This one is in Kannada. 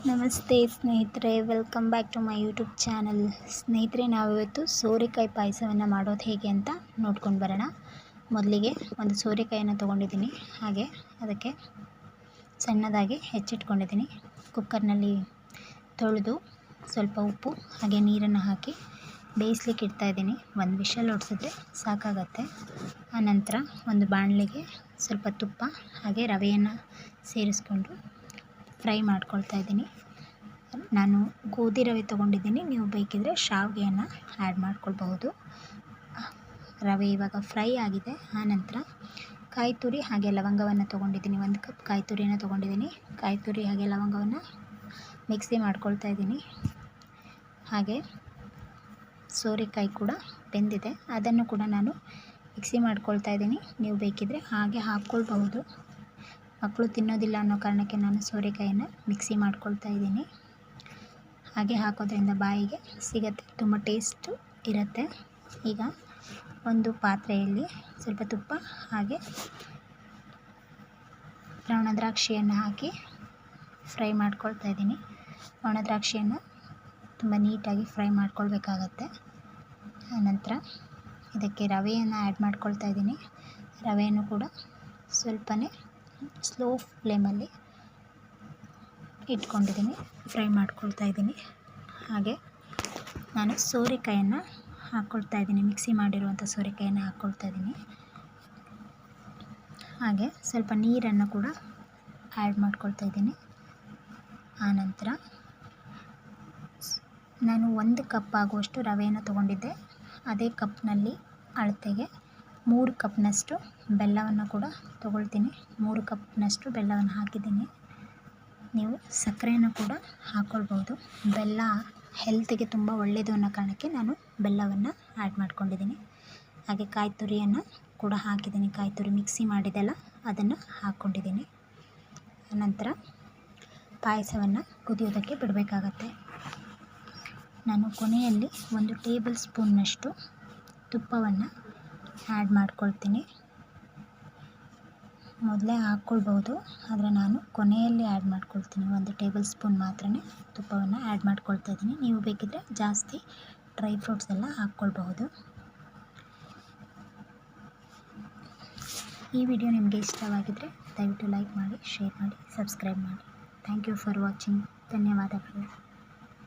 ನಮಸ್ತೆ ಸ್ನೇಹಿತರೆ, welcome back to my YouTube channel. ಸ್ನೇಹಿತರೆ, ನಾವಿವತ್ತು ಸೋರೆಕಾಯಿ ಪಾಯಸವನ್ನು ಮಾಡೋದು ಹೇಗೆ ಅಂತ ನೋಡ್ಕೊಂಡು ಬರೋಣ. ಮೊದಲಿಗೆ ಒಂದು ಸೋರೆಕಾಯಿಯನ್ನು ತೊಗೊಂಡಿದ್ದೀನಿ. ಹಾಗೆ ಅದಕ್ಕೆ ಸಣ್ಣದಾಗಿ ಹೆಚ್ಚಿಟ್ಕೊಂಡಿದ್ದೀನಿ. ಕುಕ್ಕರ್ನಲ್ಲಿ ತೊಳೆದು ಸ್ವಲ್ಪ ಉಪ್ಪು ಹಾಗೆ ನೀರನ್ನು ಹಾಕಿ ಬೇಯಿಸ್ಲಿಕ್ಕೆ ಇಡ್ತಾಯಿದ್ದೀನಿ. ಒಂದು ವಿಷಲ್ ಹೊಡ್ಸಿದ್ರೆ ಸಾಕಾಗತ್ತೆ. ಆನಂತರ ಒಂದು ಬಾಣಲೆಗೆ ಸ್ವಲ್ಪ ತುಪ್ಪ ಹಾಗೆ ರವೆಯನ್ನು ಸೇರಿಸ್ಕೊಂಡು ಫ್ರೈ ಮಾಡ್ಕೊಳ್ತಾ ಇದ್ದೀನಿ. ನಾನು ಗೋಧಿ ರವೆ ತೊಗೊಂಡಿದ್ದೀನಿ, ನೀವು ಬೇಕಿದ್ದರೆ ಶಾವಿಗೆಯನ್ನು ಆ್ಯಡ್ ಮಾಡ್ಕೊಳ್ಬಹುದು. ರವೆ ಇವಾಗ ಫ್ರೈ ಆಗಿದೆ. ಆನಂತರ ಕಾಯಿ ತುರಿ ಹಾಗೆ ಲವಂಗವನ್ನು ತೊಗೊಂಡಿದ್ದೀನಿ. 1 ಕಪ್ ಕಾಯಿ ತುರಿಯನ್ನು ತೊಗೊಂಡಿದ್ದೀನಿ. ಕಾಯಿ ತುರಿ ಹಾಗೆ ಲವಂಗವನ್ನು ಮಿಕ್ಸಿ ಮಾಡ್ಕೊಳ್ತಾ ಇದ್ದೀನಿ. ಹಾಗೆ ಸೋರೆಕಾಯಿ ಕೂಡ ಬೆಂದಿದೆ, ಅದನ್ನು ಕೂಡ ನಾನು ಮಿಕ್ಸಿ ಮಾಡ್ಕೊಳ್ತಾ ಇದ್ದೀನಿ. ನೀವು ಬೇಕಿದ್ದರೆ ಹಾಗೆ ಹಾಕ್ಕೊಳ್ಬಹುದು. ಮಕ್ಕಳು ತಿನ್ನೋದಿಲ್ಲ ಅನ್ನೋ ಕಾರಣಕ್ಕೆ ನಾನು ಸೋರೆಕಾಯಿಯನ್ನು ಮಿಕ್ಸಿ ಮಾಡ್ಕೊಳ್ತಾ ಇದ್ದೀನಿ. ಹಾಗೆ ಹಾಕೋದ್ರಿಂದ ಬಾಯಿಗೆ ಸಿಗತ್ತೆ, ತುಂಬ ಟೇಸ್ಟು ಇರುತ್ತೆ. ಈಗ ಒಂದು ಪಾತ್ರೆಯಲ್ಲಿ ಸ್ವಲ್ಪ ತುಪ್ಪ ಹಾಗೆ ಒಣ ದ್ರಾಕ್ಷಿಯನ್ನು ಹಾಕಿ ಫ್ರೈ ಮಾಡ್ಕೊಳ್ತಾ ಇದ್ದೀನಿ. ಒಣ ದ್ರಾಕ್ಷಿಯನ್ನು ತುಂಬ ನೀಟಾಗಿ ಫ್ರೈ ಮಾಡ್ಕೊಳ್ಬೇಕಾಗತ್ತೆ. ಆನಂತರ ಇದಕ್ಕೆ ರವೆಯನ್ನು ಆ್ಯಡ್ ಮಾಡ್ಕೊಳ್ತಾ ಇದ್ದೀನಿ. ರವೆಯನ್ನು ಕೂಡ ಸ್ವಲ್ಪನೇ ಸ್ಲೋ ಫ್ಲೇಮಲ್ಲಿ ಇಟ್ಕೊಂಡಿದ್ದೀನಿ, ಫ್ರೈ ಮಾಡ್ಕೊಳ್ತಾ ಇದ್ದೀನಿ. ಹಾಗೆ ನಾನು ಸೋರೆಕಾಯನ್ನು ಹಾಕ್ಕೊಳ್ತಾ ಇದ್ದೀನಿ, ಮಿಕ್ಸಿ ಮಾಡಿರುವಂಥ ಸೋರೆಕಾಯನ್ನು ಹಾಕ್ಕೊಳ್ತಾ ಇದ್ದೀನಿ. ಹಾಗೆ ಸ್ವಲ್ಪ ನೀರನ್ನು ಕೂಡ ಆ್ಯಡ್ ಮಾಡ್ಕೊಳ್ತಾ ಇದ್ದೀನಿ. ಆನಂತರ ನಾನು 1 ಕಪ್ ಆಗುವಷ್ಟು ರವೆಯನ್ನು ತೊಗೊಂಡಿದ್ದೆ. ಅದೇ ಕಪ್ನಲ್ಲಿ ಅಳತೆಗೆ 3 ಕಪ್ನಷ್ಟು ಬೆಲ್ಲವನ್ನು ಕೂಡ ತೊಗೊಳ್ತೀನಿ. 3 ಕಪ್ನಷ್ಟು ಬೆಲ್ಲವನ್ನು ಹಾಕಿದ್ದೀನಿ. ನೀವು ಸಕ್ಕರೆಯನ್ನು ಕೂಡ ಹಾಕ್ಕೊಳ್ಬೋದು. ಬೆಲ್ಲ ಹೆಲ್ತಿಗೆ ತುಂಬ ಒಳ್ಳೆಯದು ಅನ್ನೋ ಕಾರಣಕ್ಕೆ ನಾನು ಬೆಲ್ಲವನ್ನು ಆ್ಯಡ್ ಮಾಡ್ಕೊಂಡಿದ್ದೀನಿ. ಹಾಗೆ ಕಾಯಿ ತುರಿಯನ್ನು ಕೂಡ ಹಾಕಿದ್ದೀನಿ. ಕಾಯಿ ತುರಿ ಮಿಕ್ಸಿ ಮಾಡಿದೆಲ್ಲ ಅದನ್ನು ಹಾಕ್ಕೊಂಡಿದ್ದೀನಿ. ನಂತರ ಪಾಯಸವನ್ನು ಕುದಿಯೋದಕ್ಕೆ ಬಿಡಬೇಕಾಗತ್ತೆ. ನಾನು ಕೊನೆಯಲ್ಲಿ 1 ಟೇಬಲ್ ಸ್ಪೂನ್ನಷ್ಟು ತುಪ್ಪವನ್ನು ಆ್ಯಡ್ ಮಾಡ್ಕೊಳ್ತೀನಿ. ಮೊದಲೇ ಹಾಕ್ಕೊಳ್ಬೋದು, ಆದರೆ ನಾನು ಕೊನೆಯಲ್ಲಿ ಆ್ಯಡ್ ಮಾಡ್ಕೊಳ್ತೀನಿ. 1 ಟೇಬಲ್ ಸ್ಪೂನ್ ಮಾತ್ರ ತುಪ್ಪವನ್ನು ಆ್ಯಡ್ ಮಾಡ್ಕೊಳ್ತಾ ಇದ್ದೀನಿ. ನೀವು ಬೇಕಿದ್ದರೆ ಜಾಸ್ತಿ ಡ್ರೈ ಫ್ರೂಟ್ಸ್ ಎಲ್ಲ ಹಾಕ್ಕೊಳ್ಬಹುದು. ಈ ವಿಡಿಯೋ ನಿಮಗೆ ಇಷ್ಟವಾಗಿದ್ದರೆ ದಯವಿಟ್ಟು ಲೈಕ್ ಮಾಡಿ, ಶೇರ್ ಮಾಡಿ, ಸಬ್ಸ್ಕ್ರೈಬ್ ಮಾಡಿ. Thank you for watching. ಧನ್ಯವಾದಗಳು.